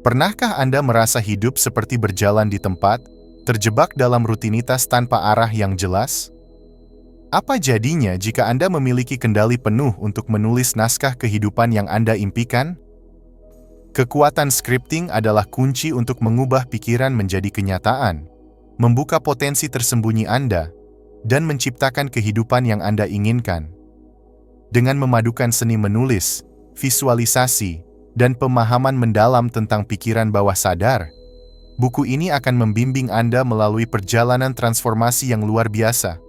Pernahkah Anda merasa hidup seperti berjalan di tempat, terjebak dalam rutinitas tanpa arah yang jelas? Apa jadinya jika Anda memiliki kendali penuh untuk menulis naskah kehidupan yang Anda impikan? Kekuatan scripting adalah kunci untuk mengubah pikiran menjadi kenyataan, membuka potensi tersembunyi Anda, dan menciptakan kehidupan yang Anda inginkan. Dengan memadukan seni menulis, visualisasi, dan pemahaman mendalam tentang pikiran bawah sadar, buku ini akan membimbing Anda melalui perjalanan transformasi yang luar biasa.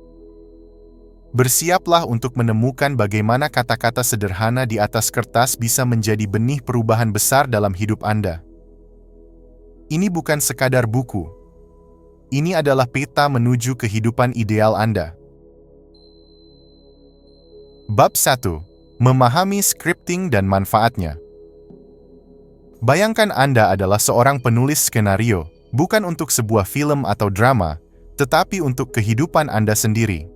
Bersiaplah untuk menemukan bagaimana kata-kata sederhana di atas kertas bisa menjadi benih perubahan besar dalam hidup Anda. Ini bukan sekadar buku. Ini adalah peta menuju kehidupan ideal Anda. Bab 1. Memahami scripting dan manfaatnya. Bayangkan Anda adalah seorang penulis skenario, bukan untuk sebuah film atau drama, tetapi untuk kehidupan Anda sendiri.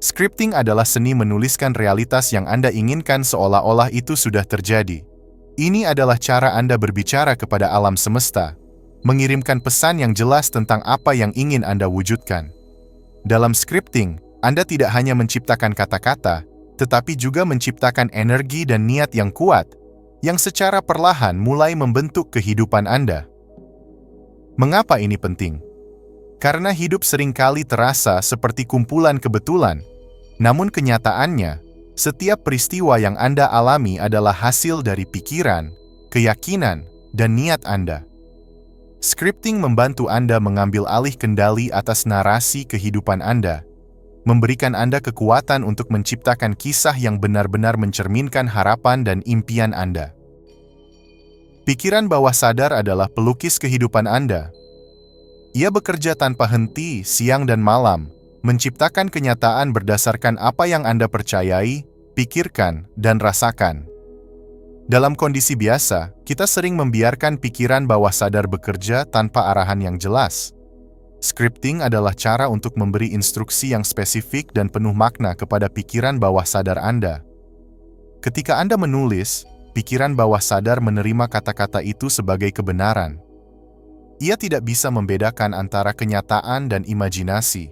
Scripting adalah seni menuliskan realitas yang Anda inginkan seolah-olah itu sudah terjadi. Ini adalah cara Anda berbicara kepada alam semesta, mengirimkan pesan yang jelas tentang apa yang ingin Anda wujudkan. Dalam scripting, Anda tidak hanya menciptakan kata-kata, tetapi juga menciptakan energi dan niat yang kuat, yang secara perlahan mulai membentuk kehidupan Anda. Mengapa ini penting? Karena hidup seringkali terasa seperti kumpulan kebetulan, namun kenyataannya, setiap peristiwa yang Anda alami adalah hasil dari pikiran, keyakinan, dan niat Anda. Scripting membantu Anda mengambil alih kendali atas narasi kehidupan Anda, memberikan Anda kekuatan untuk menciptakan kisah yang benar-benar mencerminkan harapan dan impian Anda. Pikiran bawah sadar adalah pelukis kehidupan Anda. Ia bekerja tanpa henti siang dan malam, menciptakan kenyataan berdasarkan apa yang Anda percayai, pikirkan, dan rasakan. Dalam kondisi biasa, kita sering membiarkan pikiran bawah sadar bekerja tanpa arahan yang jelas. Scripting adalah cara untuk memberi instruksi yang spesifik dan penuh makna kepada pikiran bawah sadar Anda. Ketika Anda menulis, pikiran bawah sadar menerima kata-kata itu sebagai kebenaran. Ia tidak bisa membedakan antara kenyataan dan imajinasi.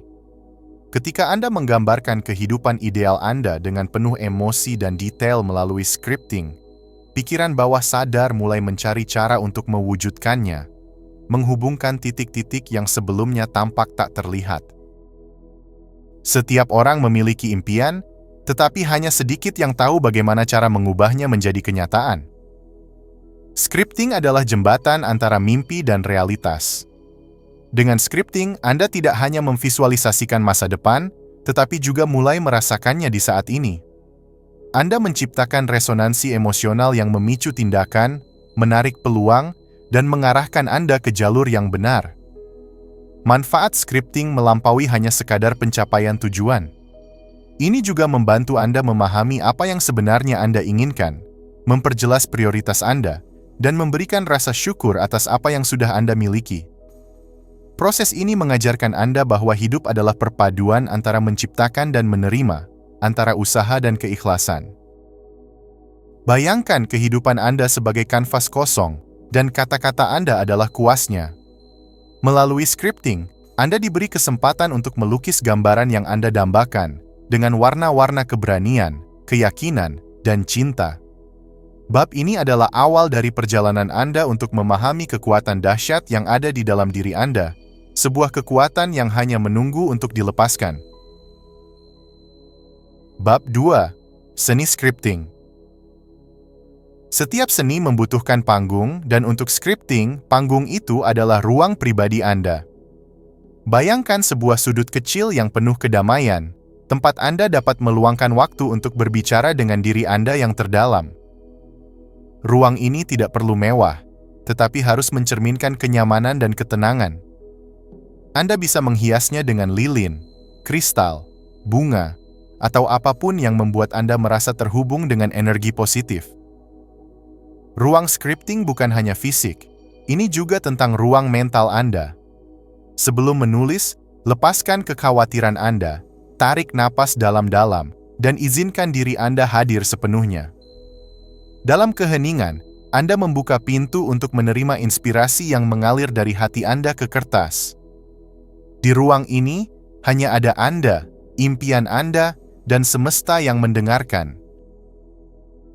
Ketika Anda menggambarkan kehidupan ideal Anda dengan penuh emosi dan detail melalui scripting, pikiran bawah sadar mulai mencari cara untuk mewujudkannya, menghubungkan titik-titik yang sebelumnya tampak tak terlihat. Setiap orang memiliki impian, tetapi hanya sedikit yang tahu bagaimana cara mengubahnya menjadi kenyataan. Scripting adalah jembatan antara mimpi dan realitas. Dengan scripting, Anda tidak hanya memvisualisasikan masa depan, tetapi juga mulai merasakannya di saat ini. Anda menciptakan resonansi emosional yang memicu tindakan, menarik peluang, dan mengarahkan Anda ke jalur yang benar. Manfaat scripting melampaui hanya sekadar pencapaian tujuan. Ini juga membantu Anda memahami apa yang sebenarnya Anda inginkan, memperjelas prioritas Anda, dan memberikan rasa syukur atas apa yang sudah Anda miliki. Proses ini mengajarkan Anda bahwa hidup adalah perpaduan antara menciptakan dan menerima, antara usaha dan keikhlasan. Bayangkan kehidupan Anda sebagai kanvas kosong, dan kata-kata Anda adalah kuasnya. Melalui scripting, Anda diberi kesempatan untuk melukis gambaran yang Anda dambakan, dengan warna-warna keberanian, keyakinan, dan cinta. Bab ini adalah awal dari perjalanan Anda untuk memahami kekuatan dahsyat yang ada di dalam diri Anda, sebuah kekuatan yang hanya menunggu untuk dilepaskan. Bab 2. Seni scripting. Setiap seni membutuhkan panggung, dan untuk scripting, panggung itu adalah ruang pribadi Anda. Bayangkan sebuah sudut kecil yang penuh kedamaian, tempat Anda dapat meluangkan waktu untuk berbicara dengan diri Anda yang terdalam. Ruang ini tidak perlu mewah, tetapi harus mencerminkan kenyamanan dan ketenangan. Anda bisa menghiasnya dengan lilin, kristal, bunga, atau apapun yang membuat Anda merasa terhubung dengan energi positif. Ruang scripting bukan hanya fisik, ini juga tentang ruang mental Anda. Sebelum menulis, lepaskan kekhawatiran Anda, tarik napas dalam-dalam, dan izinkan diri Anda hadir sepenuhnya. Dalam keheningan, Anda membuka pintu untuk menerima inspirasi yang mengalir dari hati Anda ke kertas. Di ruang ini, hanya ada Anda, impian Anda, dan semesta yang mendengarkan.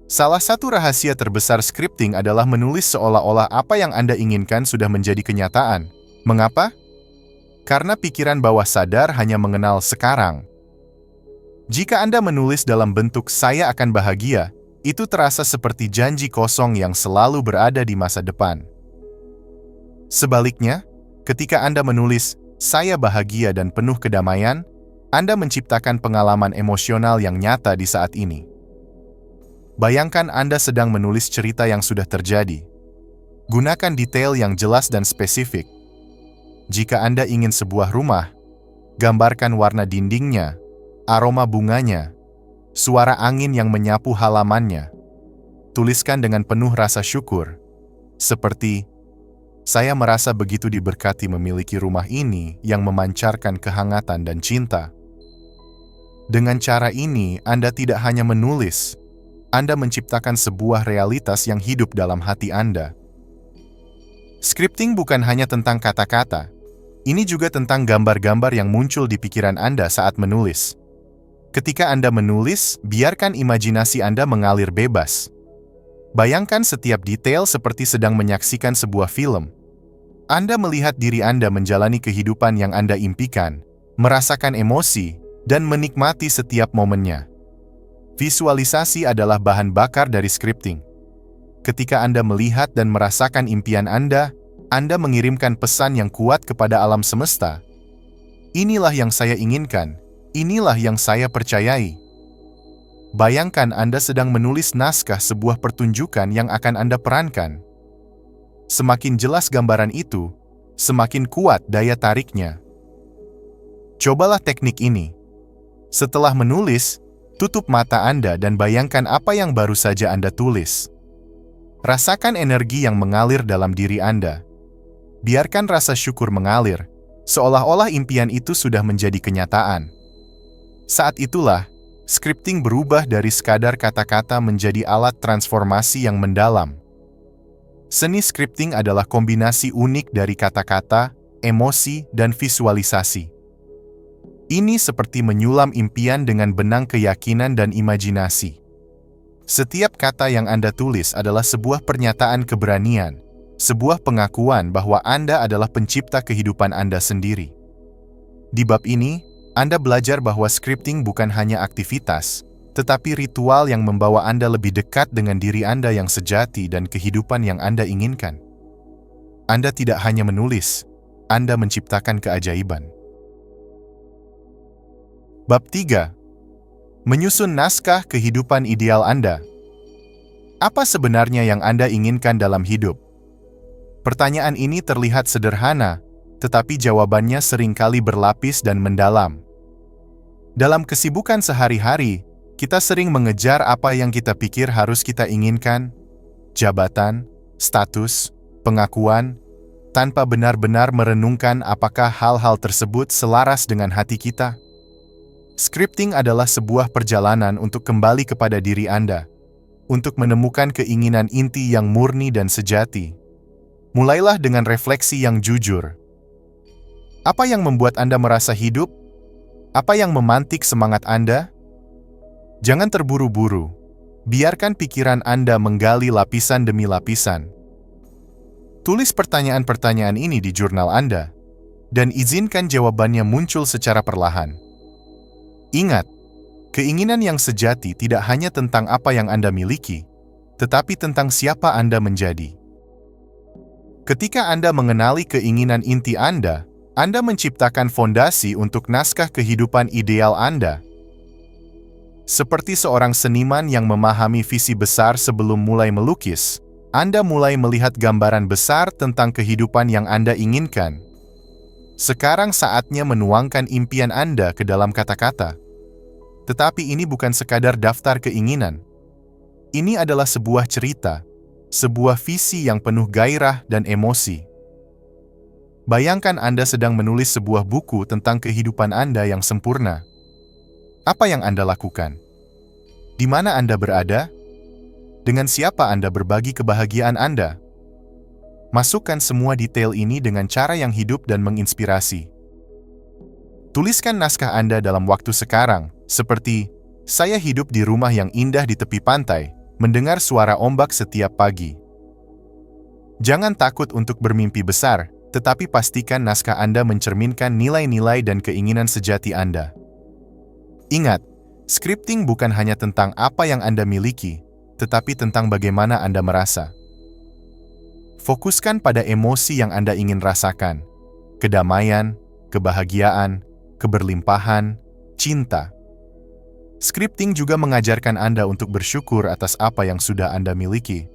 Salah satu rahasia terbesar scripting adalah menulis seolah-olah apa yang Anda inginkan sudah menjadi kenyataan. Mengapa? Karena pikiran bawah sadar hanya mengenal sekarang. Jika Anda menulis dalam bentuk "saya akan bahagia", itu terasa seperti janji kosong yang selalu berada di masa depan. Sebaliknya, ketika Anda menulis "saya bahagia dan penuh kedamaian", Anda menciptakan pengalaman emosional yang nyata di saat ini. Bayangkan Anda sedang menulis cerita yang sudah terjadi. Gunakan detail yang jelas dan spesifik. Jika Anda ingin sebuah rumah, gambarkan warna dindingnya, aroma bunganya, suara angin yang menyapu halamannya. Tuliskan dengan penuh rasa syukur, seperti, "Saya merasa begitu diberkati memiliki rumah ini yang memancarkan kehangatan dan cinta." Dengan cara ini, Anda tidak hanya menulis, Anda menciptakan sebuah realitas yang hidup dalam hati Anda. Scripting bukan hanya tentang kata-kata, ini juga tentang gambar-gambar yang muncul di pikiran Anda saat menulis. Ketika Anda menulis, biarkan imajinasi Anda mengalir bebas. Bayangkan setiap detail seperti sedang menyaksikan sebuah film. Anda melihat diri Anda menjalani kehidupan yang Anda impikan, merasakan emosi, dan menikmati setiap momennya. Visualisasi adalah bahan bakar dari scripting. Ketika Anda melihat dan merasakan impian Anda mengirimkan pesan yang kuat kepada alam semesta. Inilah yang saya inginkan, inilah yang saya percayai. Bayangkan Anda sedang menulis naskah sebuah pertunjukan yang akan Anda perankan. Semakin jelas gambaran itu, semakin kuat daya tariknya. Cobalah teknik ini. Setelah menulis, tutup mata Anda dan bayangkan apa yang baru saja Anda tulis. Rasakan energi yang mengalir dalam diri Anda. Biarkan rasa syukur mengalir, seolah-olah impian itu sudah menjadi kenyataan. Saat itulah, scripting berubah dari sekadar kata-kata menjadi alat transformasi yang mendalam. Seni scripting adalah kombinasi unik dari kata-kata, emosi, dan visualisasi. Ini seperti menyulam impian dengan benang keyakinan dan imajinasi. Setiap kata yang Anda tulis adalah sebuah pernyataan keberanian, sebuah pengakuan bahwa Anda adalah pencipta kehidupan Anda sendiri. Di bab ini, Anda belajar bahwa scripting bukan hanya aktivitas, tetapi ritual yang membawa Anda lebih dekat dengan diri Anda yang sejati dan kehidupan yang Anda inginkan. Anda tidak hanya menulis, Anda menciptakan keajaiban. Bab 3. Menyusun naskah kehidupan ideal Anda. Apa sebenarnya yang Anda inginkan dalam hidup? Pertanyaan ini terlihat sederhana, tetapi jawabannya seringkali berlapis dan mendalam. Dalam kesibukan sehari-hari, kita sering mengejar apa yang kita pikir harus kita inginkan, jabatan, status, pengakuan, tanpa benar-benar merenungkan apakah hal-hal tersebut selaras dengan hati kita. Scripting adalah sebuah perjalanan untuk kembali kepada diri Anda, untuk menemukan keinginan inti yang murni dan sejati. Mulailah dengan refleksi yang jujur. Apa yang membuat Anda merasa hidup? Apa yang memantik semangat Anda? Jangan terburu-buru. Biarkan pikiran Anda menggali lapisan demi lapisan. Tulis pertanyaan-pertanyaan ini di jurnal Anda, dan izinkan jawabannya muncul secara perlahan. Ingat, keinginan yang sejati tidak hanya tentang apa yang Anda miliki, tetapi tentang siapa Anda menjadi. Ketika Anda mengenali keinginan inti Anda menciptakan fondasi untuk naskah kehidupan ideal Anda. Seperti seorang seniman yang memahami visi besar sebelum mulai melukis, Anda mulai melihat gambaran besar tentang kehidupan yang Anda inginkan. Sekarang saatnya menuangkan impian Anda ke dalam kata-kata. Tetapi ini bukan sekadar daftar keinginan. Ini adalah sebuah cerita, sebuah visi yang penuh gairah dan emosi. Bayangkan Anda sedang menulis sebuah buku tentang kehidupan Anda yang sempurna. Apa yang Anda lakukan? Di mana Anda berada? Dengan siapa Anda berbagi kebahagiaan Anda? Masukkan semua detail ini dengan cara yang hidup dan menginspirasi. Tuliskan naskah Anda dalam waktu sekarang, seperti, "Saya hidup di rumah yang indah di tepi pantai, mendengar suara ombak setiap pagi." Jangan takut untuk bermimpi besar, tetapi pastikan naskah Anda mencerminkan nilai-nilai dan keinginan sejati Anda. Ingat, scripting bukan hanya tentang apa yang Anda miliki, tetapi tentang bagaimana Anda merasa. Fokuskan pada emosi yang Anda ingin rasakan: kedamaian, kebahagiaan, keberlimpahan, cinta. Scripting juga mengajarkan Anda untuk bersyukur atas apa yang sudah Anda miliki.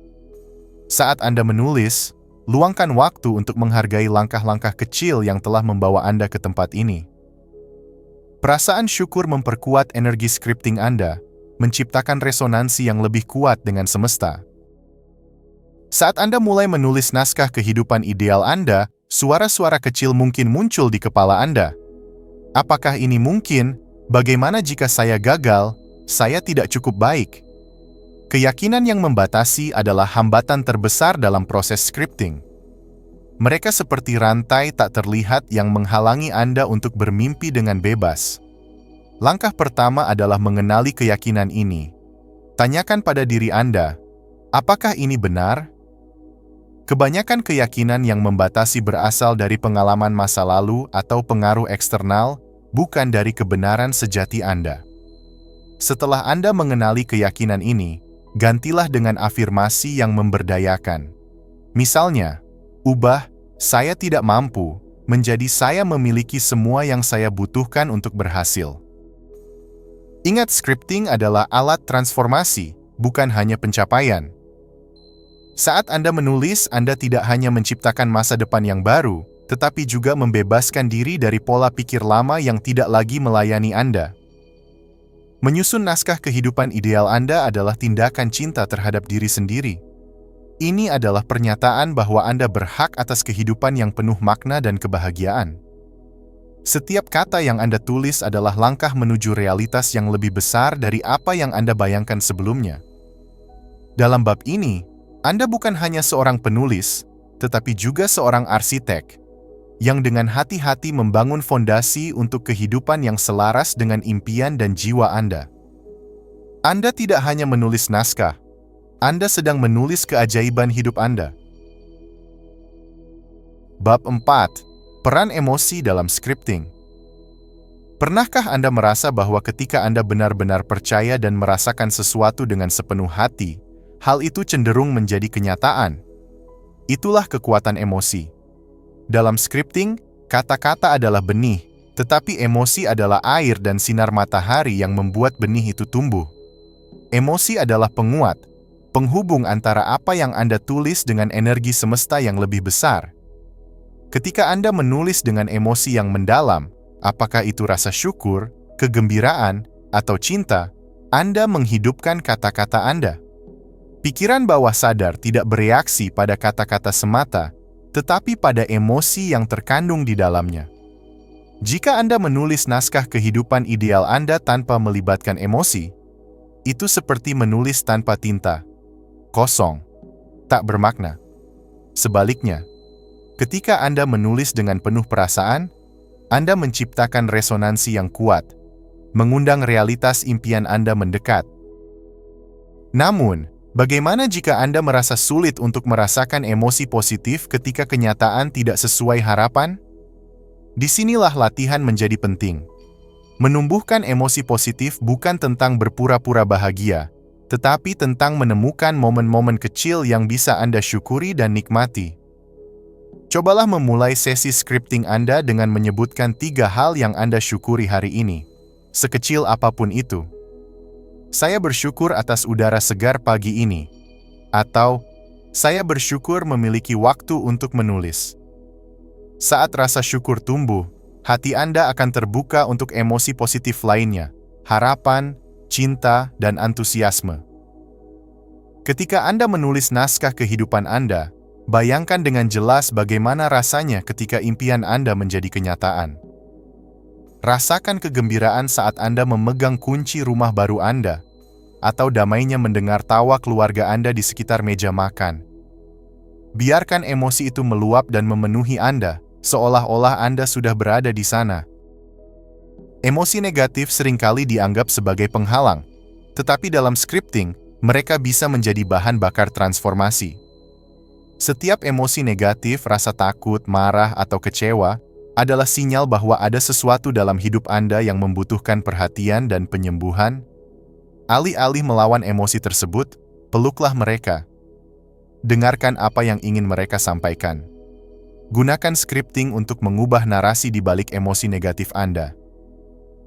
Saat Anda menulis, luangkan waktu untuk menghargai langkah-langkah kecil yang telah membawa Anda ke tempat ini. Perasaan syukur memperkuat energi scripting Anda, menciptakan resonansi yang lebih kuat dengan semesta. Saat Anda mulai menulis naskah kehidupan ideal Anda, suara-suara kecil mungkin muncul di kepala Anda. Apakah ini mungkin? Bagaimana jika saya gagal? Saya tidak cukup baik. Keyakinan yang membatasi adalah hambatan terbesar dalam proses scripting. Mereka seperti rantai tak terlihat yang menghalangi Anda untuk bermimpi dengan bebas. Langkah pertama adalah mengenali keyakinan ini. Tanyakan pada diri Anda, apakah ini benar? Kebanyakan keyakinan yang membatasi berasal dari pengalaman masa lalu atau pengaruh eksternal, bukan dari kebenaran sejati Anda. Setelah Anda mengenali keyakinan ini, gantilah dengan afirmasi yang memberdayakan. Misalnya, ubah "saya tidak mampu" menjadi "saya memiliki semua yang saya butuhkan untuk berhasil." Ingat, scripting adalah alat transformasi, bukan hanya pencapaian. Saat Anda menulis, Anda tidak hanya menciptakan masa depan yang baru, tetapi juga membebaskan diri dari pola pikir lama yang tidak lagi melayani Anda. Menyusun naskah kehidupan ideal Anda adalah tindakan cinta terhadap diri sendiri. Ini adalah pernyataan bahwa Anda berhak atas kehidupan yang penuh makna dan kebahagiaan. Setiap kata yang Anda tulis adalah langkah menuju realitas yang lebih besar dari apa yang Anda bayangkan sebelumnya. Dalam bab ini, Anda bukan hanya seorang penulis, tetapi juga seorang arsitek, yang dengan hati-hati membangun fondasi untuk kehidupan yang selaras dengan impian dan jiwa Anda. Anda tidak hanya menulis naskah, Anda sedang menulis keajaiban hidup Anda. Bab 4. Peran emosi dalam scripting. Pernahkah Anda merasa bahwa ketika Anda benar-benar percaya dan merasakan sesuatu dengan sepenuh hati, hal itu cenderung menjadi kenyataan? Itulah kekuatan emosi. Dalam scripting, kata-kata adalah benih, tetapi emosi adalah air dan sinar matahari yang membuat benih itu tumbuh. Emosi adalah penguat, penghubung antara apa yang Anda tulis dengan energi semesta yang lebih besar. Ketika Anda menulis dengan emosi yang mendalam, apakah itu rasa syukur, kegembiraan, atau cinta, Anda menghidupkan kata-kata Anda. Pikiran bawah sadar tidak bereaksi pada kata-kata semata, tetapi pada emosi yang terkandung di dalamnya. Jika Anda menulis naskah kehidupan ideal Anda tanpa melibatkan emosi, itu seperti menulis tanpa tinta. Kosong. Tak bermakna. Sebaliknya, ketika Anda menulis dengan penuh perasaan, Anda menciptakan resonansi yang kuat, mengundang realitas impian Anda mendekat. Namun, bagaimana jika Anda merasa sulit untuk merasakan emosi positif ketika kenyataan tidak sesuai harapan? Disinilah latihan menjadi penting. Menumbuhkan emosi positif bukan tentang berpura-pura bahagia, tetapi tentang menemukan momen-momen kecil yang bisa Anda syukuri dan nikmati. Cobalah memulai sesi scripting Anda dengan menyebutkan 3 hal yang Anda syukuri hari ini, sekecil apapun itu. Saya bersyukur atas udara segar pagi ini. Atau, saya bersyukur memiliki waktu untuk menulis. Saat rasa syukur tumbuh, hati Anda akan terbuka untuk emosi positif lainnya, harapan, cinta, dan antusiasme. Ketika Anda menulis naskah kehidupan Anda, bayangkan dengan jelas bagaimana rasanya ketika impian Anda menjadi kenyataan. Rasakan kegembiraan saat Anda memegang kunci rumah baru Anda. atau damainya mendengar tawa keluarga Anda di sekitar meja makan. Biarkan emosi itu meluap dan memenuhi Anda, seolah-olah Anda sudah berada di sana. Emosi negatif seringkali dianggap sebagai penghalang, tetapi dalam scripting, mereka bisa menjadi bahan bakar transformasi. Setiap emosi negatif, rasa takut, marah, atau kecewa, adalah sinyal bahwa ada sesuatu dalam hidup Anda yang membutuhkan perhatian dan penyembuhan. Alih-alih melawan emosi tersebut, peluklah mereka. Dengarkan apa yang ingin mereka sampaikan. Gunakan scripting untuk mengubah narasi di balik emosi negatif Anda.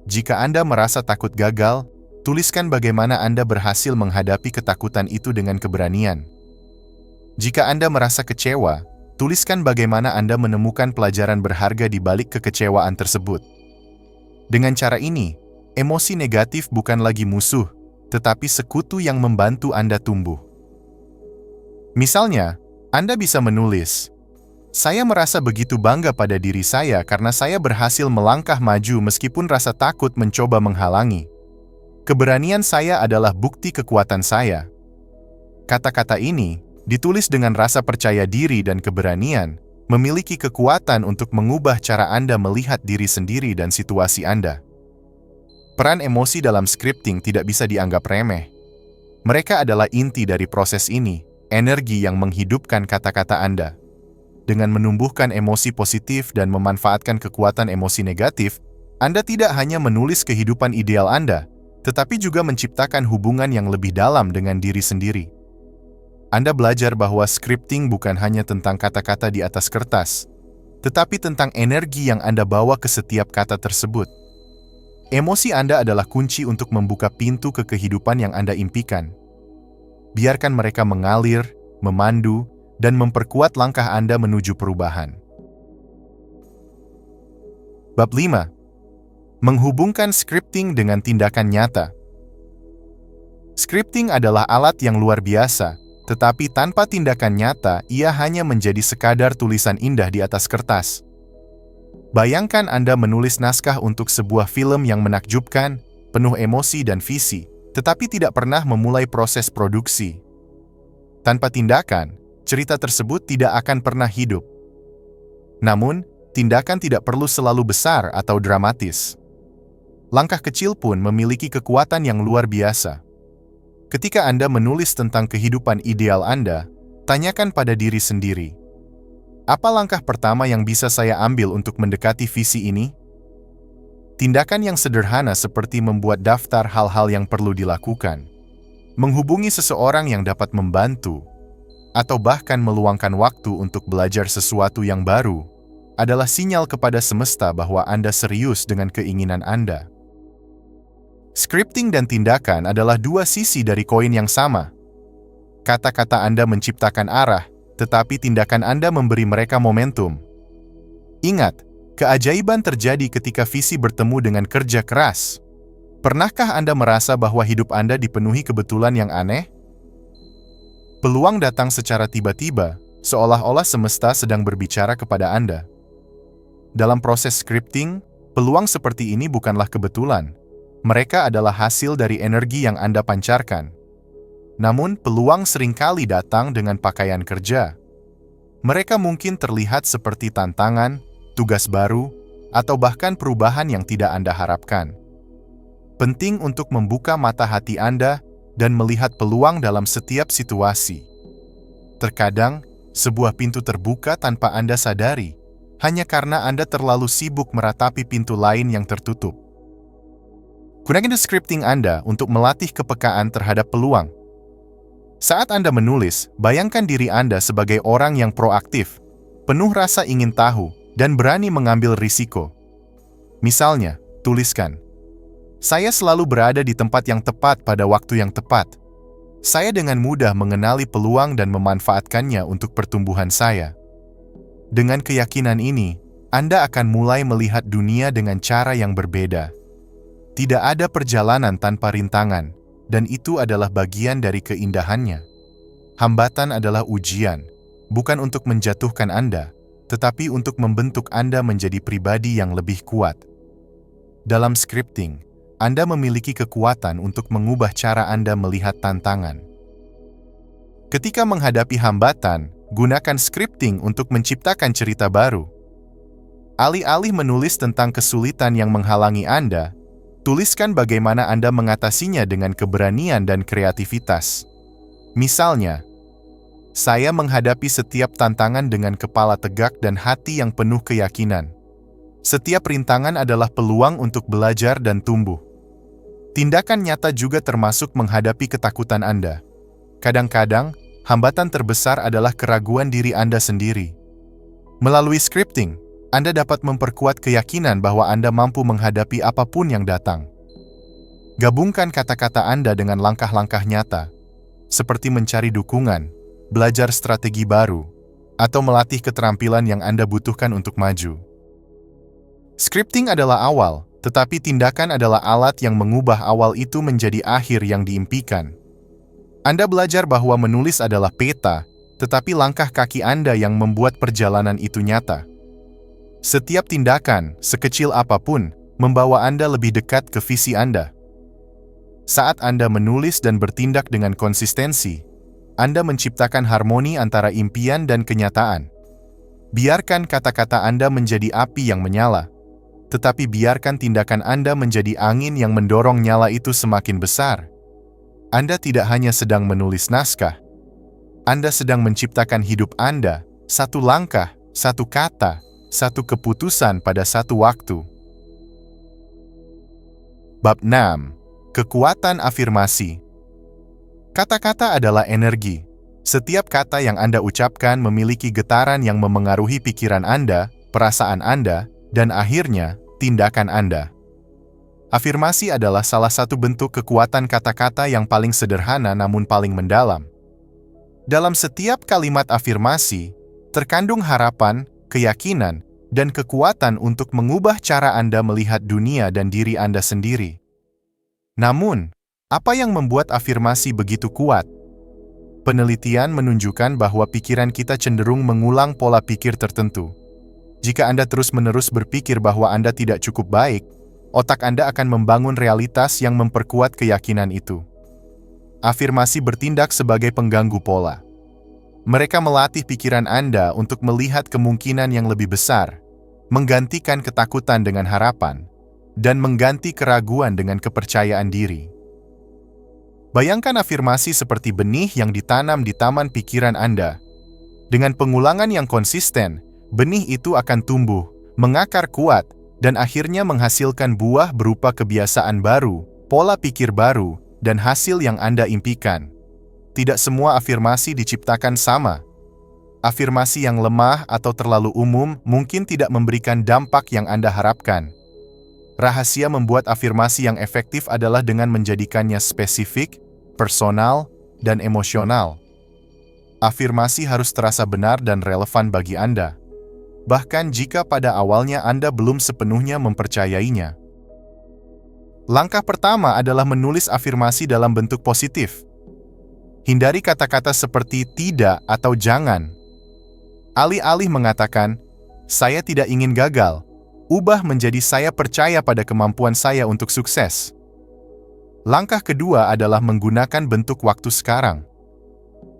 Jika Anda merasa takut gagal, tuliskan bagaimana Anda berhasil menghadapi ketakutan itu dengan keberanian. Jika Anda merasa kecewa, tuliskan bagaimana Anda menemukan pelajaran berharga di balik kekecewaan tersebut. Dengan cara ini, emosi negatif bukan lagi musuh, tetapi sekutu yang membantu Anda tumbuh. Misalnya, Anda bisa menulis, "Saya merasa begitu bangga pada diri saya karena saya berhasil melangkah maju meskipun rasa takut mencoba menghalangi. Keberanian saya adalah bukti kekuatan saya." Kata-kata ini, ditulis dengan rasa percaya diri dan keberanian, memiliki kekuatan untuk mengubah cara Anda melihat diri sendiri dan situasi Anda. Peran emosi dalam scripting tidak bisa dianggap remeh. Mereka adalah inti dari proses ini, energi yang menghidupkan kata-kata Anda. Dengan menumbuhkan emosi positif dan memanfaatkan kekuatan emosi negatif, Anda tidak hanya menulis kehidupan ideal Anda, tetapi juga menciptakan hubungan yang lebih dalam dengan diri sendiri. Anda belajar bahwa scripting bukan hanya tentang kata-kata di atas kertas, tetapi tentang energi yang Anda bawa ke setiap kata tersebut. Emosi Anda adalah kunci untuk membuka pintu ke kehidupan yang Anda impikan. Biarkan mereka mengalir, memandu, dan memperkuat langkah Anda menuju perubahan. Bab 5. Menghubungkan scripting dengan tindakan nyata. Scripting adalah alat yang luar biasa, tetapi tanpa tindakan nyata, ia hanya menjadi sekadar tulisan indah di atas kertas. Bayangkan Anda menulis naskah untuk sebuah film yang menakjubkan, penuh emosi dan visi, tetapi tidak pernah memulai proses produksi. Tanpa tindakan, cerita tersebut tidak akan pernah hidup. Namun, tindakan tidak perlu selalu besar atau dramatis. Langkah kecil pun memiliki kekuatan yang luar biasa. Ketika Anda menulis tentang kehidupan ideal Anda, tanyakan pada diri sendiri, apa langkah pertama yang bisa saya ambil untuk mendekati visi ini? Tindakan yang sederhana seperti membuat daftar hal-hal yang perlu dilakukan, menghubungi seseorang yang dapat membantu, atau bahkan meluangkan waktu untuk belajar sesuatu yang baru, adalah sinyal kepada semesta bahwa Anda serius dengan keinginan Anda. Scripting dan tindakan adalah dua sisi dari koin yang sama. Kata-kata Anda menciptakan arah, tetapi tindakan Anda memberi mereka momentum. Ingat, keajaiban terjadi ketika visi bertemu dengan kerja keras. Pernahkah Anda merasa bahwa hidup Anda dipenuhi kebetulan yang aneh? Peluang datang secara tiba-tiba, seolah-olah semesta sedang berbicara kepada Anda. Dalam proses scripting, peluang seperti ini bukanlah kebetulan. Mereka adalah hasil dari energi yang Anda pancarkan. Namun, peluang seringkali datang dengan pakaian kerja. Mereka mungkin terlihat seperti tantangan, tugas baru, atau bahkan perubahan yang tidak Anda harapkan. Penting untuk membuka mata hati Anda dan melihat peluang dalam setiap situasi. Terkadang, sebuah pintu terbuka tanpa Anda sadari, hanya karena Anda terlalu sibuk meratapi pintu lain yang tertutup. Gunakan scripting Anda untuk melatih kepekaan terhadap peluang. Saat Anda menulis, bayangkan diri Anda sebagai orang yang proaktif, penuh rasa ingin tahu, dan berani mengambil risiko. Misalnya, tuliskan, "Saya selalu berada di tempat yang tepat pada waktu yang tepat. Saya dengan mudah mengenali peluang dan memanfaatkannya untuk pertumbuhan saya." Dengan keyakinan ini, Anda akan mulai melihat dunia dengan cara yang berbeda. Tidak ada perjalanan tanpa rintangan, dan itu adalah bagian dari keindahannya. Hambatan adalah ujian, bukan untuk menjatuhkan Anda, tetapi untuk membentuk Anda menjadi pribadi yang lebih kuat. Dalam scripting, Anda memiliki kekuatan untuk mengubah cara Anda melihat tantangan. Ketika menghadapi hambatan, gunakan scripting untuk menciptakan cerita baru. Alih-alih menulis tentang kesulitan yang menghalangi Anda, tuliskan bagaimana Anda mengatasinya dengan keberanian dan kreativitas. Misalnya, saya menghadapi setiap tantangan dengan kepala tegak dan hati yang penuh keyakinan. Setiap rintangan adalah peluang untuk belajar dan tumbuh. Tindakan nyata juga termasuk menghadapi ketakutan Anda. Kadang-kadang, hambatan terbesar adalah keraguan diri Anda sendiri. Melalui scripting, Anda dapat memperkuat keyakinan bahwa Anda mampu menghadapi apapun yang datang. Gabungkan kata-kata Anda dengan langkah-langkah nyata, seperti mencari dukungan, belajar strategi baru, atau melatih keterampilan yang Anda butuhkan untuk maju. Scripting adalah awal, tetapi tindakan adalah alat yang mengubah awal itu menjadi akhir yang diimpikan. Anda belajar bahwa menulis adalah peta, tetapi langkah kaki Anda yang membuat perjalanan itu nyata. Setiap tindakan, sekecil apapun, membawa Anda lebih dekat ke visi Anda. Saat Anda menulis dan bertindak dengan konsistensi, Anda menciptakan harmoni antara impian dan kenyataan. Biarkan kata-kata Anda menjadi api yang menyala, tetapi biarkan tindakan Anda menjadi angin yang mendorong nyala itu semakin besar. Anda tidak hanya sedang menulis naskah, Anda sedang menciptakan hidup Anda, satu langkah, satu kata, satu keputusan pada satu waktu. Bab 6. Kekuatan afirmasi. Kata-kata adalah energi. Setiap kata yang Anda ucapkan memiliki getaran yang memengaruhi pikiran Anda, perasaan Anda, dan akhirnya, tindakan Anda. Afirmasi adalah salah satu bentuk kekuatan kata-kata yang paling sederhana namun paling mendalam. Dalam setiap kalimat afirmasi, terkandung harapan, keyakinan, dan kekuatan untuk mengubah cara Anda melihat dunia dan diri Anda sendiri. Namun, apa yang membuat afirmasi begitu kuat? Penelitian menunjukkan bahwa pikiran kita cenderung mengulang pola pikir tertentu. Jika Anda terus-menerus berpikir bahwa Anda tidak cukup baik, otak Anda akan membangun realitas yang memperkuat keyakinan itu. Afirmasi bertindak sebagai pengganggu pola. Mereka melatih pikiran Anda untuk melihat kemungkinan yang lebih besar, menggantikan ketakutan dengan harapan, dan mengganti keraguan dengan kepercayaan diri. Bayangkan afirmasi seperti benih yang ditanam di taman pikiran Anda. Dengan pengulangan yang konsisten, benih itu akan tumbuh, mengakar kuat, dan akhirnya menghasilkan buah berupa kebiasaan baru, pola pikir baru, dan hasil yang Anda impikan. Tidak semua afirmasi diciptakan sama. Afirmasi yang lemah atau terlalu umum mungkin tidak memberikan dampak yang Anda harapkan. Rahasia membuat afirmasi yang efektif adalah dengan menjadikannya spesifik, personal, dan emosional. Afirmasi harus terasa benar dan relevan bagi Anda, bahkan jika pada awalnya Anda belum sepenuhnya mempercayainya. Langkah pertama adalah menulis afirmasi dalam bentuk positif. Hindari kata-kata seperti tidak atau jangan. Alih-alih mengatakan, "Saya tidak ingin gagal," ubah menjadi "Saya percaya pada kemampuan saya untuk sukses." Langkah kedua adalah menggunakan bentuk waktu sekarang.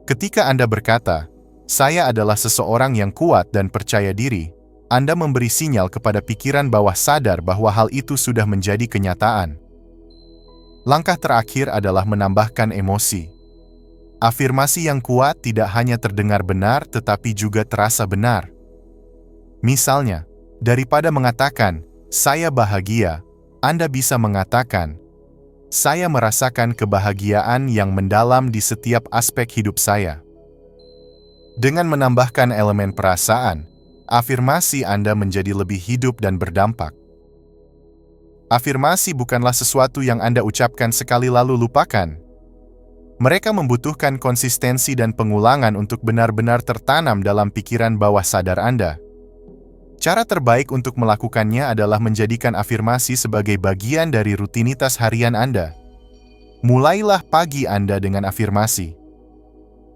Ketika Anda berkata, "Saya adalah seseorang yang kuat dan percaya diri," Anda memberi sinyal kepada pikiran bawah sadar bahwa hal itu sudah menjadi kenyataan. Langkah terakhir adalah menambahkan emosi. Afirmasi yang kuat tidak hanya terdengar benar tetapi juga terasa benar. Misalnya, daripada mengatakan, "Saya bahagia," Anda bisa mengatakan, "Saya merasakan kebahagiaan yang mendalam di setiap aspek hidup saya." Dengan menambahkan elemen perasaan, afirmasi Anda menjadi lebih hidup dan berdampak. Afirmasi bukanlah sesuatu yang Anda ucapkan sekali lalu lupakan. Mereka membutuhkan konsistensi dan pengulangan untuk benar-benar tertanam dalam pikiran bawah sadar Anda. Cara terbaik untuk melakukannya adalah menjadikan afirmasi sebagai bagian dari rutinitas harian Anda. Mulailah pagi Anda dengan afirmasi.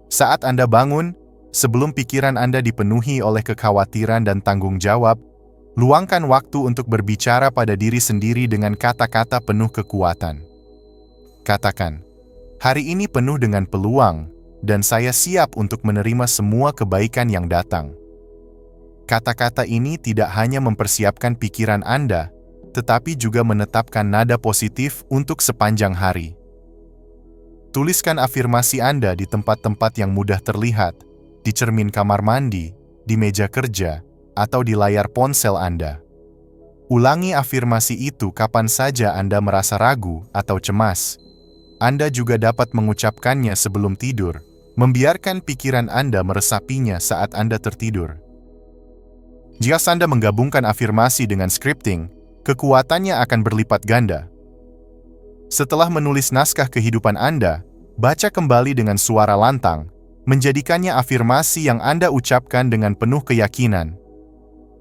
Saat Anda bangun, sebelum pikiran Anda dipenuhi oleh kekhawatiran dan tanggung jawab, Luangkan waktu untuk berbicara pada diri sendiri dengan kata-kata penuh kekuatan. Katakan, "Hari ini penuh dengan peluang, dan saya siap untuk menerima semua kebaikan yang datang." Kata-kata ini tidak hanya mempersiapkan pikiran Anda, tetapi juga menetapkan nada positif untuk sepanjang hari. Tuliskan afirmasi Anda di tempat-tempat yang mudah terlihat, di cermin kamar mandi, di meja kerja, atau di layar ponsel Anda. Ulangi afirmasi itu kapan saja Anda merasa ragu atau cemas. Anda juga dapat mengucapkannya sebelum tidur, membiarkan pikiran Anda meresapinya saat Anda tertidur. Jika Anda menggabungkan afirmasi dengan scripting, kekuatannya akan berlipat ganda. Setelah menulis naskah kehidupan Anda, baca kembali dengan suara lantang, menjadikannya afirmasi yang Anda ucapkan dengan penuh keyakinan.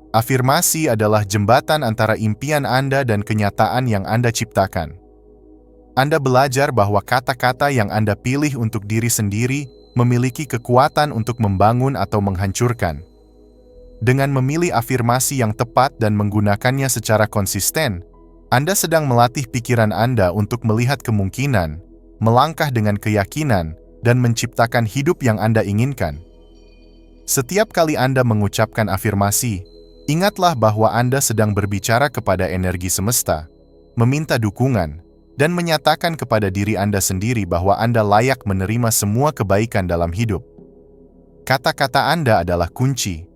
Afirmasi adalah jembatan antara impian Anda dan kenyataan yang Anda ciptakan. Anda belajar bahwa kata-kata yang Anda pilih untuk diri sendiri memiliki kekuatan untuk membangun atau menghancurkan. Dengan memilih afirmasi yang tepat dan menggunakannya secara konsisten, Anda sedang melatih pikiran Anda untuk melihat kemungkinan, melangkah dengan keyakinan, dan menciptakan hidup yang Anda inginkan. Setiap kali Anda mengucapkan afirmasi, ingatlah bahwa Anda sedang berbicara kepada energi semesta, meminta dukungan, dan menyatakan kepada diri Anda sendiri bahwa Anda layak menerima semua kebaikan dalam hidup. Kata-kata Anda adalah kunci.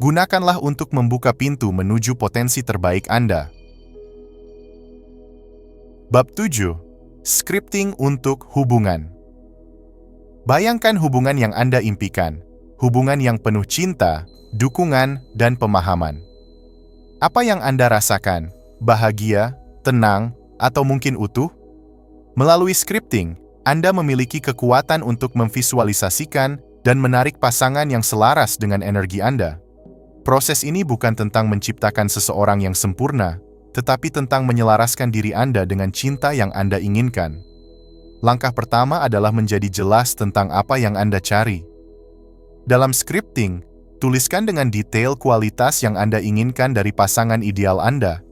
Gunakanlah untuk membuka pintu menuju potensi terbaik Anda. Bab 7. Scripting untuk hubungan. Bayangkan hubungan yang Anda impikan, hubungan yang penuh cinta, dukungan, dan pemahaman. Apa yang Anda rasakan? Bahagia, tenang, atau mungkin utuh? Melalui scripting, Anda memiliki kekuatan untuk memvisualisasikan dan menarik pasangan yang selaras dengan energi Anda. Proses ini bukan tentang menciptakan seseorang yang sempurna, tetapi tentang menyelaraskan diri Anda dengan cinta yang Anda inginkan. Langkah pertama adalah menjadi jelas tentang apa yang Anda cari. Dalam scripting, tuliskan dengan detail kualitas yang Anda inginkan dari pasangan ideal Anda.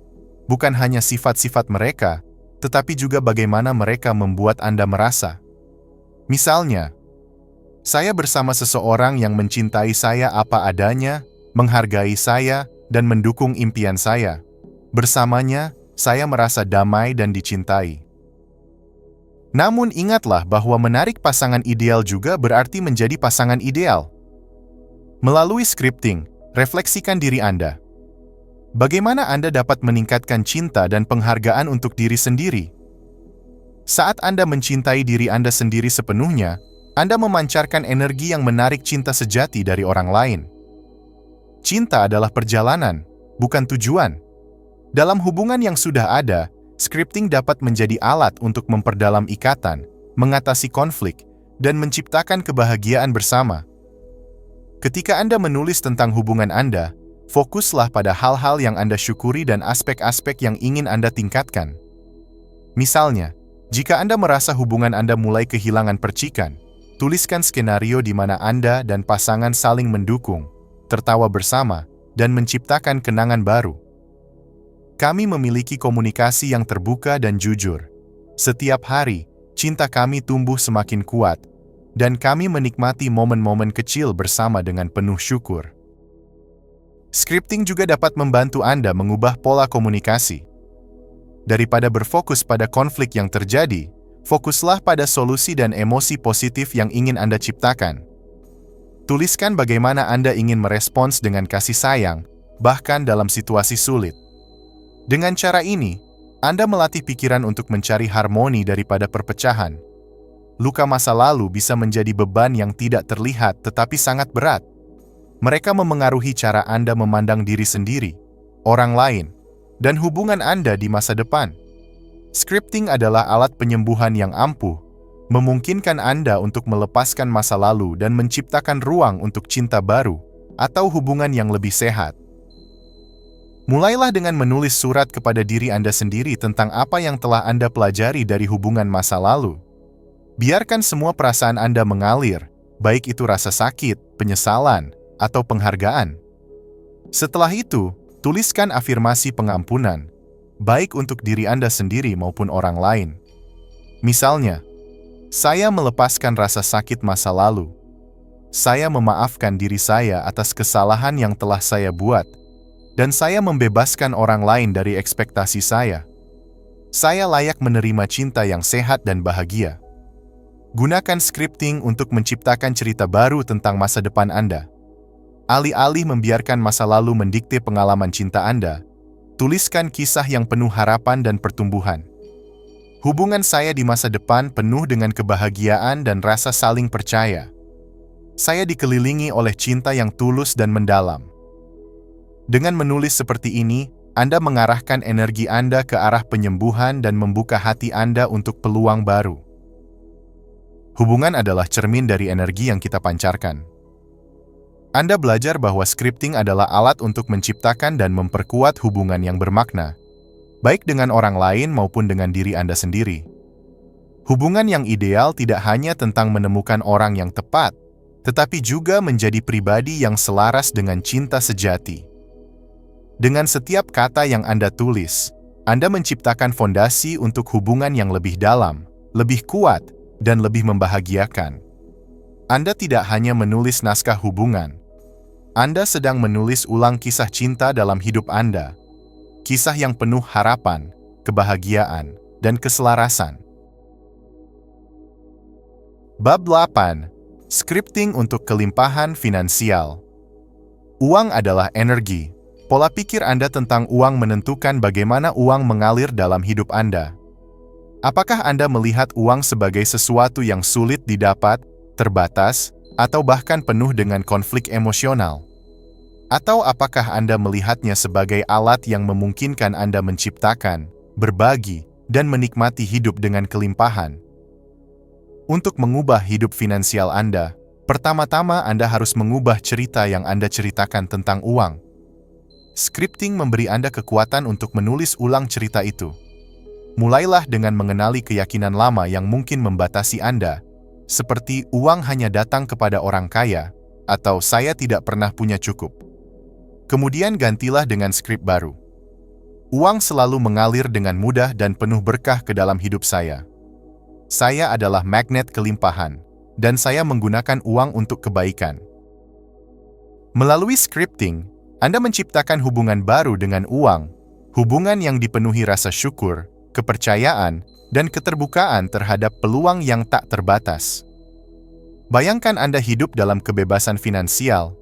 Bukan hanya sifat-sifat mereka, tetapi juga bagaimana mereka membuat Anda merasa. Misalnya, saya bersama seseorang yang mencintai saya apa adanya, menghargai saya, dan mendukung impian saya. Bersamanya, saya merasa damai dan dicintai. Namun ingatlah bahwa menarik pasangan ideal juga berarti menjadi pasangan ideal. Melalui scripting, refleksikan diri Anda. Bagaimana Anda dapat meningkatkan cinta dan penghargaan untuk diri sendiri? Saat Anda mencintai diri Anda sendiri sepenuhnya, Anda memancarkan energi yang menarik cinta sejati dari orang lain. Cinta adalah perjalanan, bukan tujuan. Dalam hubungan yang sudah ada, scripting dapat menjadi alat untuk memperdalam ikatan, mengatasi konflik, dan menciptakan kebahagiaan bersama. Ketika Anda menulis tentang hubungan Anda, fokuslah pada hal-hal yang Anda syukuri dan aspek-aspek yang ingin Anda tingkatkan. Misalnya, jika Anda merasa hubungan Anda mulai kehilangan percikan, tuliskan skenario di mana Anda dan pasangan saling mendukung, tertawa bersama, dan menciptakan kenangan baru. Kami memiliki komunikasi yang terbuka dan jujur. Setiap hari, cinta kami tumbuh semakin kuat, dan kami menikmati momen-momen kecil bersama dengan penuh syukur. Scripting juga dapat membantu Anda mengubah pola komunikasi. Daripada berfokus pada konflik yang terjadi, fokuslah pada solusi dan emosi positif yang ingin Anda ciptakan. Tuliskan bagaimana Anda ingin merespons dengan kasih sayang, bahkan dalam situasi sulit. Dengan cara ini, Anda melatih pikiran untuk mencari harmoni daripada perpecahan. Luka masa lalu bisa menjadi beban yang tidak terlihat tetapi sangat berat. Mereka memengaruhi cara Anda memandang diri sendiri, orang lain, dan hubungan Anda di masa depan. Scripting adalah alat penyembuhan yang ampuh, memungkinkan Anda untuk melepaskan masa lalu dan menciptakan ruang untuk cinta baru atau hubungan yang lebih sehat. Mulailah dengan menulis surat kepada diri Anda sendiri tentang apa yang telah Anda pelajari dari hubungan masa lalu. Biarkan semua perasaan Anda mengalir, baik itu rasa sakit, penyesalan, atau penghargaan. Setelah itu, Tuliskan afirmasi pengampunan, baik untuk diri Anda sendiri maupun orang lain. Misalnya, saya melepaskan rasa sakit masa lalu. Saya memaafkan diri saya atas kesalahan yang telah saya buat, dan saya membebaskan orang lain dari ekspektasi saya. Saya layak menerima cinta yang sehat dan bahagia. Gunakan scripting untuk menciptakan cerita baru tentang masa depan Anda. Alih-alih membiarkan masa lalu mendikte pengalaman cinta Anda, tuliskan kisah yang penuh harapan dan pertumbuhan. Hubungan saya di masa depan penuh dengan kebahagiaan dan rasa saling percaya. Saya dikelilingi oleh cinta yang tulus dan mendalam. Dengan menulis seperti ini, Anda mengarahkan energi Anda ke arah penyembuhan dan membuka hati Anda untuk peluang baru. Hubungan adalah cermin dari energi yang kita pancarkan. Anda belajar bahwa scripting adalah alat untuk menciptakan dan memperkuat hubungan yang bermakna, baik dengan orang lain maupun dengan diri Anda sendiri. Hubungan yang ideal tidak hanya tentang menemukan orang yang tepat, tetapi juga menjadi pribadi yang selaras dengan cinta sejati. Dengan setiap kata yang Anda tulis, Anda menciptakan fondasi untuk hubungan yang lebih dalam, lebih kuat, dan lebih membahagiakan. Anda tidak hanya menulis naskah hubungan, Anda sedang menulis ulang kisah cinta dalam hidup Anda. Kisah yang penuh harapan, kebahagiaan, dan keselarasan. Bab 8. Scripting untuk kelimpahan finansial. Uang adalah energi. Pola pikir Anda tentang uang menentukan bagaimana uang mengalir dalam hidup Anda. Apakah Anda melihat uang sebagai sesuatu yang sulit didapat, terbatas, atau bahkan penuh dengan konflik emosional? Atau apakah Anda melihatnya sebagai alat yang memungkinkan Anda menciptakan, berbagi, dan menikmati hidup dengan kelimpahan? Untuk mengubah hidup finansial Anda, pertama-tama Anda harus mengubah cerita yang Anda ceritakan tentang uang. Scripting memberi Anda kekuatan untuk menulis ulang cerita itu. Mulailah dengan mengenali keyakinan lama yang mungkin membatasi Anda, seperti uang hanya datang kepada orang kaya, atau saya tidak pernah punya cukup. Kemudian gantilah dengan skrip baru. Uang selalu mengalir dengan mudah dan penuh berkah ke dalam hidup saya. Saya adalah magnet kelimpahan, dan saya menggunakan uang untuk kebaikan. Melalui scripting, Anda menciptakan hubungan baru dengan uang, hubungan yang dipenuhi rasa syukur, kepercayaan, dan keterbukaan terhadap peluang yang tak terbatas. Bayangkan Anda hidup dalam kebebasan finansial,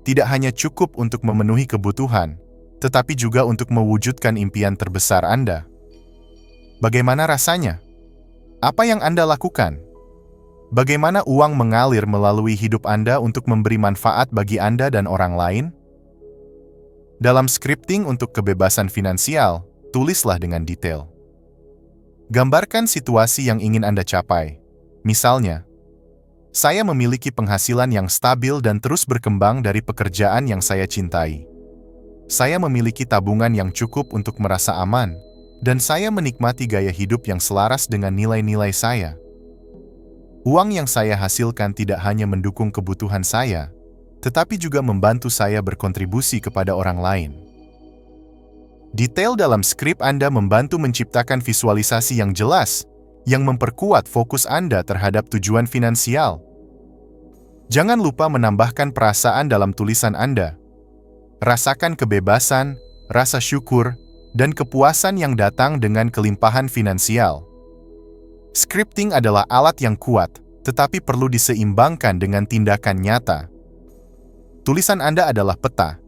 tidak hanya cukup untuk memenuhi kebutuhan, tetapi juga untuk mewujudkan impian terbesar Anda. Bagaimana rasanya? Apa yang Anda lakukan? Bagaimana uang mengalir melalui hidup Anda untuk memberi manfaat bagi Anda dan orang lain? Dalam scripting untuk kebebasan finansial, tulislah dengan detail. Gambarkan situasi yang ingin Anda capai. Misalnya, saya memiliki penghasilan yang stabil dan terus berkembang dari pekerjaan yang saya cintai. Saya memiliki tabungan yang cukup untuk merasa aman, dan saya menikmati gaya hidup yang selaras dengan nilai-nilai saya. Uang yang saya hasilkan tidak hanya mendukung kebutuhan saya, tetapi juga membantu saya berkontribusi kepada orang lain. Detail dalam skrip Anda membantu menciptakan visualisasi yang jelas, yang memperkuat fokus Anda terhadap tujuan finansial. Jangan lupa menambahkan perasaan dalam tulisan Anda. Rasakan kebebasan, rasa syukur, dan kepuasan yang datang dengan kelimpahan finansial. Scripting adalah alat yang kuat, tetapi perlu diseimbangkan dengan tindakan nyata. Tulisan Anda adalah peta.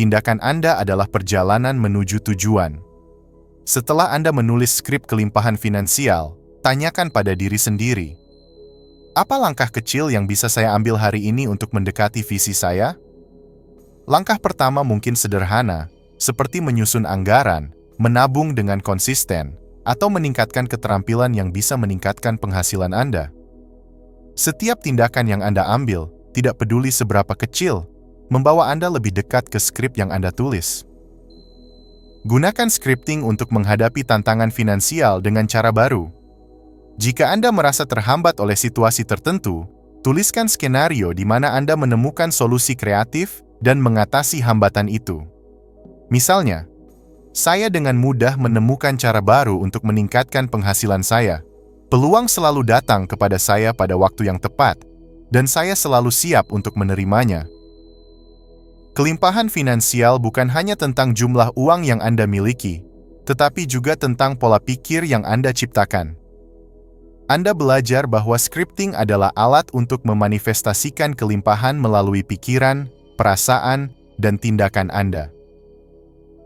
Tindakan Anda adalah perjalanan menuju tujuan. Setelah Anda menulis skrip kelimpahan finansial, tanyakan pada diri sendiri, apa langkah kecil yang bisa saya ambil hari ini untuk mendekati visi saya? Langkah pertama mungkin sederhana, seperti menyusun anggaran, menabung dengan konsisten, atau meningkatkan keterampilan yang bisa meningkatkan penghasilan Anda. Setiap tindakan yang Anda ambil, tidak peduli seberapa kecil, membawa Anda lebih dekat ke skrip yang Anda tulis. Gunakan scripting untuk menghadapi tantangan finansial dengan cara baru. Jika Anda merasa terhambat oleh situasi tertentu, tuliskan skenario di mana Anda menemukan solusi kreatif dan mengatasi hambatan itu. Misalnya, saya dengan mudah menemukan cara baru untuk meningkatkan penghasilan saya. Peluang selalu datang kepada saya pada waktu yang tepat, dan saya selalu siap untuk menerimanya. Kelimpahan finansial bukan hanya tentang jumlah uang yang Anda miliki, tetapi juga tentang pola pikir yang Anda ciptakan. Anda belajar bahwa scripting adalah alat untuk memanifestasikan kelimpahan melalui pikiran, perasaan, dan tindakan Anda.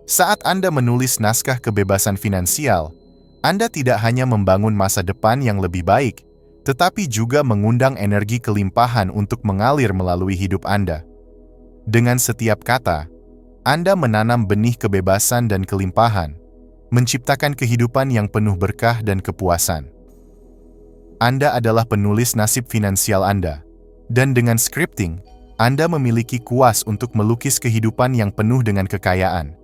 Saat Anda menulis naskah kebebasan finansial, Anda tidak hanya membangun masa depan yang lebih baik, tetapi juga mengundang energi kelimpahan untuk mengalir melalui hidup Anda. Dengan setiap kata, Anda menanam benih kebebasan dan kelimpahan, menciptakan kehidupan yang penuh berkah dan kepuasan. Anda adalah penulis nasib finansial Anda, dan dengan scripting, Anda memiliki kuas untuk melukis kehidupan yang penuh dengan kekayaan.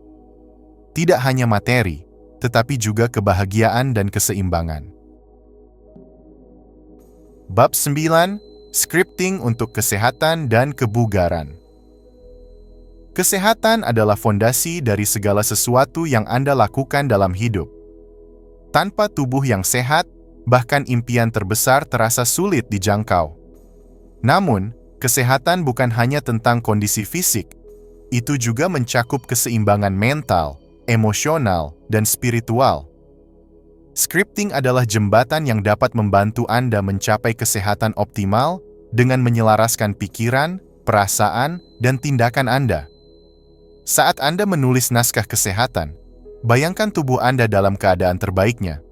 Tidak hanya materi, tetapi juga kebahagiaan dan keseimbangan. Bab 9. Scripting untuk kesehatan dan kebugaran. Kesehatan adalah fondasi dari segala sesuatu yang Anda lakukan dalam hidup. Tanpa tubuh yang sehat, bahkan impian terbesar terasa sulit dijangkau. Namun, kesehatan bukan hanya tentang kondisi fisik, itu juga mencakup keseimbangan mental, emosional, dan spiritual. Scripting adalah jembatan yang dapat membantu Anda mencapai kesehatan optimal dengan menyelaraskan pikiran, perasaan, dan tindakan Anda. Saat Anda menulis naskah kesehatan, bayangkan tubuh Anda dalam keadaan terbaiknya.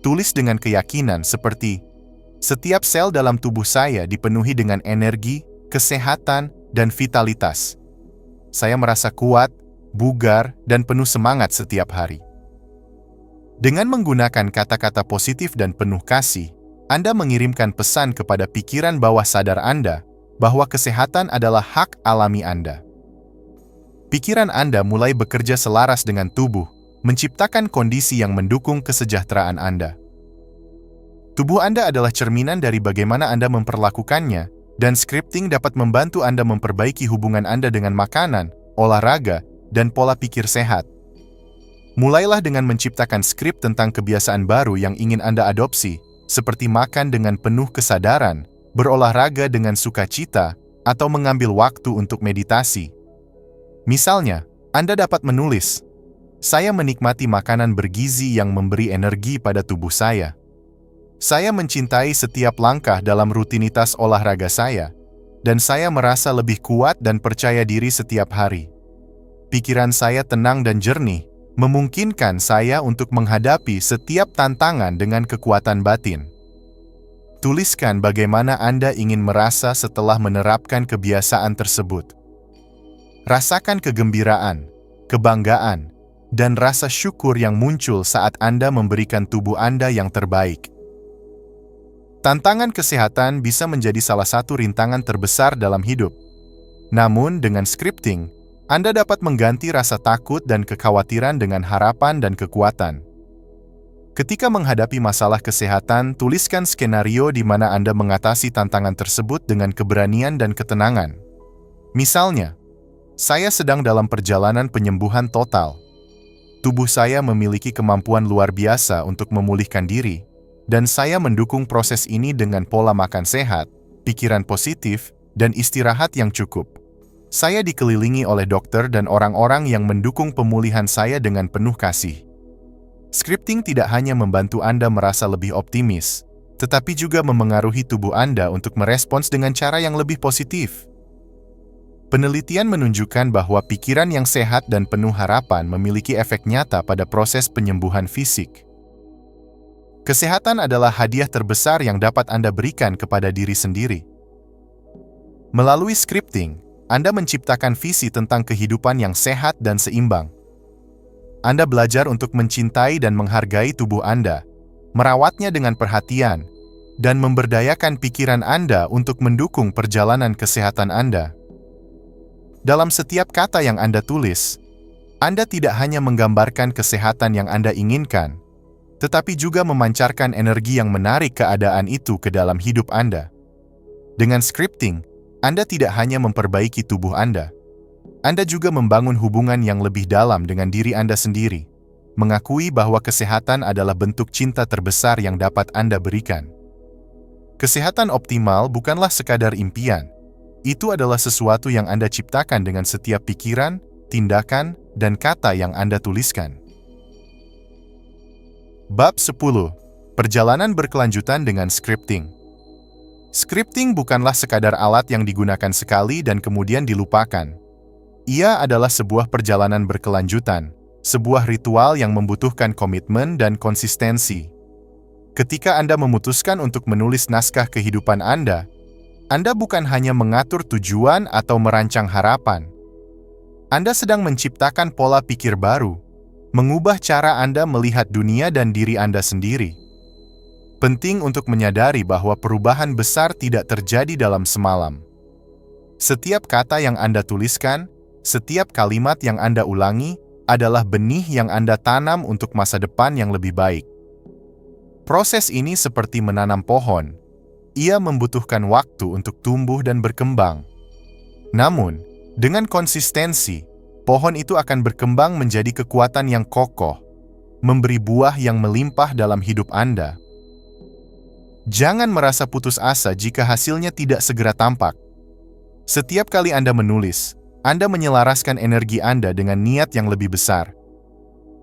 Tulis dengan keyakinan seperti, "Setiap sel dalam tubuh saya dipenuhi dengan energi, kesehatan, dan vitalitas. Saya merasa kuat, bugar, dan penuh semangat setiap hari." Dengan menggunakan kata-kata positif dan penuh kasih, Anda mengirimkan pesan kepada pikiran bawah sadar Anda bahwa kesehatan adalah hak alami Anda. Pikiran Anda mulai bekerja selaras dengan tubuh, menciptakan kondisi yang mendukung kesejahteraan Anda. Tubuh Anda adalah cerminan dari bagaimana Anda memperlakukannya, dan scripting dapat membantu Anda memperbaiki hubungan Anda dengan makanan, olahraga, dan pola pikir sehat. Mulailah dengan menciptakan skrip tentang kebiasaan baru yang ingin Anda adopsi, seperti makan dengan penuh kesadaran, berolahraga dengan sukacita, atau mengambil waktu untuk meditasi. Misalnya, Anda dapat menulis, "Saya menikmati makanan bergizi yang memberi energi pada tubuh saya. Saya mencintai setiap langkah dalam rutinitas olahraga saya, dan saya merasa lebih kuat dan percaya diri setiap hari. Pikiran saya tenang dan jernih, memungkinkan saya untuk menghadapi setiap tantangan dengan kekuatan batin." Tuliskan bagaimana Anda ingin merasa setelah menerapkan kebiasaan tersebut. Rasakan kegembiraan, kebanggaan, dan rasa syukur yang muncul saat Anda memberikan tubuh Anda yang terbaik. Tantangan kesehatan bisa menjadi salah satu rintangan terbesar dalam hidup. Namun, dengan scripting, Anda dapat mengganti rasa takut dan kekhawatiran dengan harapan dan kekuatan. Ketika menghadapi masalah kesehatan, tuliskan skenario di mana Anda mengatasi tantangan tersebut dengan keberanian dan ketenangan. Misalnya, "Saya sedang dalam perjalanan penyembuhan total. Tubuh saya memiliki kemampuan luar biasa untuk memulihkan diri, dan saya mendukung proses ini dengan pola makan sehat, pikiran positif, dan istirahat yang cukup. Saya dikelilingi oleh dokter dan orang-orang yang mendukung pemulihan saya dengan penuh kasih." Scripting tidak hanya membantu Anda merasa lebih optimis, tetapi juga memengaruhi tubuh Anda untuk merespons dengan cara yang lebih positif. Penelitian menunjukkan bahwa pikiran yang sehat dan penuh harapan memiliki efek nyata pada proses penyembuhan fisik. Kesehatan adalah hadiah terbesar yang dapat Anda berikan kepada diri sendiri. Melalui scripting, Anda menciptakan visi tentang kehidupan yang sehat dan seimbang. Anda belajar untuk mencintai dan menghargai tubuh Anda, merawatnya dengan perhatian, dan memberdayakan pikiran Anda untuk mendukung perjalanan kesehatan Anda. Dalam setiap kata yang Anda tulis, Anda tidak hanya menggambarkan kesehatan yang Anda inginkan, tetapi juga memancarkan energi yang menarik keadaan itu ke dalam hidup Anda. Dengan scripting, Anda tidak hanya memperbaiki tubuh Anda Anda juga membangun hubungan yang lebih dalam dengan diri Anda sendiri, mengakui bahwa kesehatan adalah bentuk cinta terbesar yang dapat Anda berikan. Kesehatan optimal bukanlah sekadar impian. Itu adalah sesuatu yang Anda ciptakan dengan setiap pikiran, tindakan, dan kata yang Anda tuliskan. Bab 10. Perjalanan berkelanjutan dengan scripting. Scripting bukanlah sekadar alat yang digunakan sekali dan kemudian dilupakan. Ia adalah sebuah perjalanan berkelanjutan, sebuah ritual yang membutuhkan komitmen dan konsistensi. Ketika Anda memutuskan untuk menulis naskah kehidupan Anda bukan hanya mengatur tujuan atau merancang harapan. Anda sedang menciptakan pola pikir baru, mengubah cara Anda melihat dunia dan diri Anda sendiri. Penting untuk menyadari bahwa perubahan besar tidak terjadi dalam semalam. Setiap kata yang Anda tuliskan, setiap kalimat yang Anda ulangi, adalah benih yang Anda tanam untuk masa depan yang lebih baik. Proses ini seperti menanam pohon. Ia membutuhkan waktu untuk tumbuh dan berkembang. Namun, dengan konsistensi, pohon itu akan berkembang menjadi kekuatan yang kokoh, memberi buah yang melimpah dalam hidup Anda. Jangan merasa putus asa jika hasilnya tidak segera tampak. Setiap kali Anda menulis, Anda menyelaraskan energi Anda dengan niat yang lebih besar.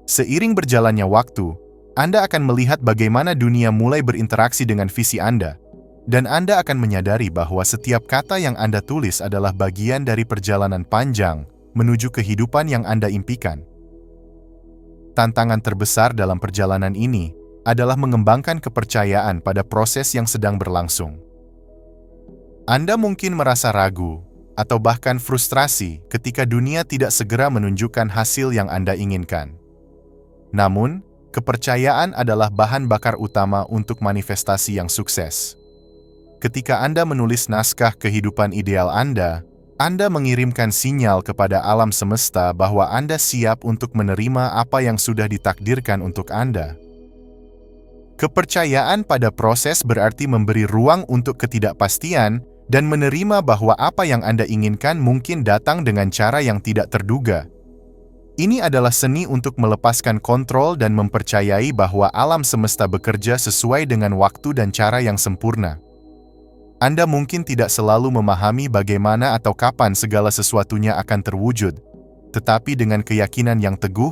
Seiring berjalannya waktu, Anda akan melihat bagaimana dunia mulai berinteraksi dengan visi Anda, dan Anda akan menyadari bahwa setiap kata yang Anda tulis adalah bagian dari perjalanan panjang menuju kehidupan yang Anda impikan. Tantangan terbesar dalam perjalanan ini adalah mengembangkan kepercayaan pada proses yang sedang berlangsung. Anda mungkin merasa ragu atau bahkan frustrasi ketika dunia tidak segera menunjukkan hasil yang Anda inginkan. Namun, kepercayaan adalah bahan bakar utama untuk manifestasi yang sukses. Ketika Anda menulis naskah kehidupan ideal Anda mengirimkan sinyal kepada alam semesta bahwa Anda siap untuk menerima apa yang sudah ditakdirkan untuk Anda. Kepercayaan pada proses berarti memberi ruang untuk ketidakpastian dan menerima bahwa apa yang Anda inginkan mungkin datang dengan cara yang tidak terduga. Ini adalah seni untuk melepaskan kontrol dan mempercayai bahwa alam semesta bekerja sesuai dengan waktu dan cara yang sempurna. Anda mungkin tidak selalu memahami bagaimana atau kapan segala sesuatunya akan terwujud, tetapi dengan keyakinan yang teguh,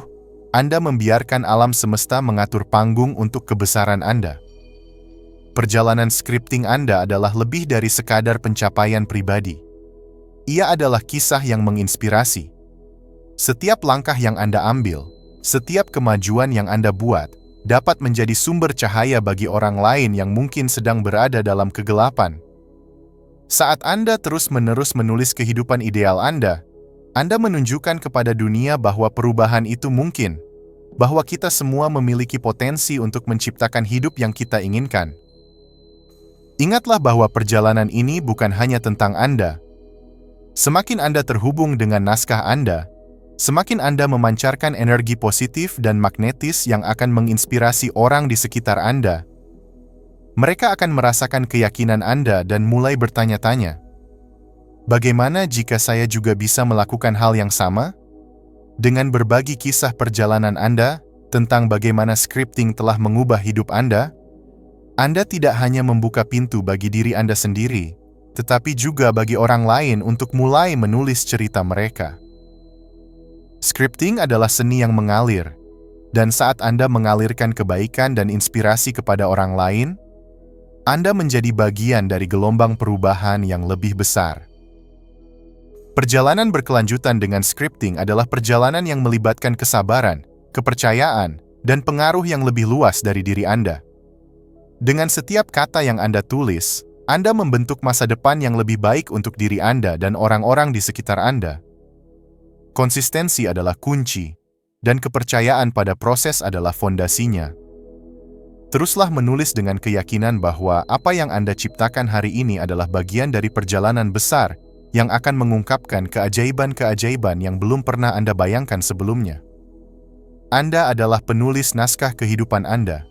Anda membiarkan alam semesta mengatur panggung untuk kebesaran Anda. Perjalanan scripting Anda adalah lebih dari sekadar pencapaian pribadi. Ia adalah kisah yang menginspirasi. Setiap langkah yang Anda ambil, setiap kemajuan yang Anda buat, dapat menjadi sumber cahaya bagi orang lain yang mungkin sedang berada dalam kegelapan. Saat Anda terus-menerus menulis kehidupan ideal Anda menunjukkan kepada dunia bahwa perubahan itu mungkin, bahwa kita semua memiliki potensi untuk menciptakan hidup yang kita inginkan. Ingatlah bahwa perjalanan ini bukan hanya tentang Anda. Semakin Anda terhubung dengan naskah Anda, semakin Anda memancarkan energi positif dan magnetis yang akan menginspirasi orang di sekitar Anda. Mereka akan merasakan keyakinan Anda dan mulai bertanya-tanya, bagaimana jika saya juga bisa melakukan hal yang sama? Dengan berbagi kisah perjalanan Anda tentang bagaimana scripting telah mengubah hidup Anda tidak hanya membuka pintu bagi diri Anda sendiri, tetapi juga bagi orang lain untuk mulai menulis cerita mereka. Scripting adalah seni yang mengalir, dan saat Anda mengalirkan kebaikan dan inspirasi kepada orang lain, Anda menjadi bagian dari gelombang perubahan yang lebih besar. Perjalanan berkelanjutan dengan scripting adalah perjalanan yang melibatkan kesabaran, kepercayaan, dan pengaruh yang lebih luas dari diri Anda. Dengan setiap kata yang Anda tulis, Anda membentuk masa depan yang lebih baik untuk diri Anda dan orang-orang di sekitar Anda. Konsistensi adalah kunci, dan kepercayaan pada proses adalah fondasinya. Teruslah menulis dengan keyakinan bahwa apa yang Anda ciptakan hari ini adalah bagian dari perjalanan besar yang akan mengungkapkan keajaiban-keajaiban yang belum pernah Anda bayangkan sebelumnya. Anda adalah penulis naskah kehidupan Anda,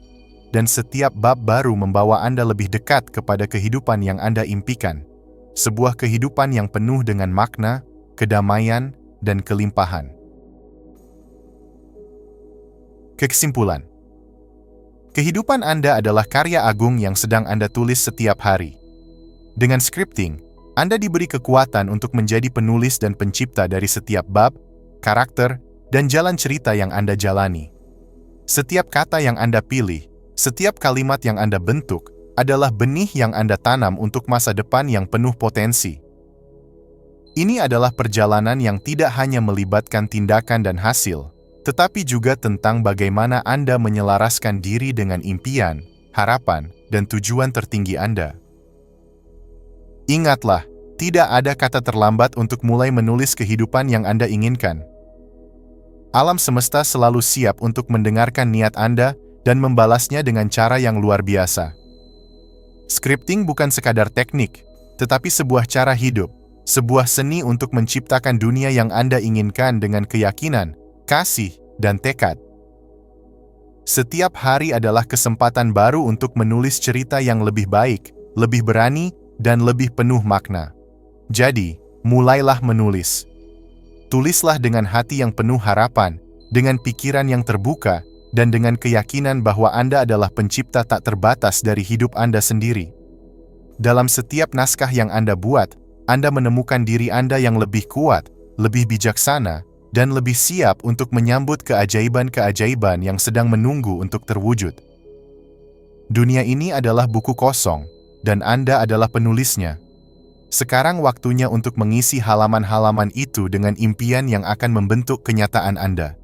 dan setiap bab baru membawa Anda lebih dekat kepada kehidupan yang Anda impikan, sebuah kehidupan yang penuh dengan makna, kedamaian, dan kelimpahan. Kesimpulan. Kehidupan Anda adalah karya agung yang sedang Anda tulis setiap hari. Dengan scripting, Anda diberi kekuatan untuk menjadi penulis dan pencipta dari setiap bab, karakter, dan jalan cerita yang Anda jalani. Setiap kata yang Anda pilih, setiap kalimat yang Anda bentuk, adalah benih yang Anda tanam untuk masa depan yang penuh potensi. Ini adalah perjalanan yang tidak hanya melibatkan tindakan dan hasil, tetapi juga tentang bagaimana Anda menyelaraskan diri dengan impian, harapan, dan tujuan tertinggi Anda. Ingatlah, tidak ada kata terlambat untuk mulai menulis kehidupan yang Anda inginkan. Alam semesta selalu siap untuk mendengarkan niat Anda dan membalasnya dengan cara yang luar biasa. Scripting bukan sekadar teknik, tetapi sebuah cara hidup, sebuah seni untuk menciptakan dunia yang Anda inginkan dengan keyakinan, kasih, dan tekad. Setiap hari adalah kesempatan baru untuk menulis cerita yang lebih baik, lebih berani, dan lebih penuh makna. Jadi, mulailah menulis. Tulislah dengan hati yang penuh harapan, dengan pikiran yang terbuka, dan dengan keyakinan bahwa Anda adalah pencipta tak terbatas dari hidup Anda sendiri. Dalam setiap naskah yang Anda buat, Anda menemukan diri Anda yang lebih kuat, lebih bijaksana, dan lebih siap untuk menyambut keajaiban-keajaiban yang sedang menunggu untuk terwujud. Dunia ini adalah buku kosong, dan Anda adalah penulisnya. Sekarang waktunya untuk mengisi halaman-halaman itu dengan impian yang akan membentuk kenyataan Anda.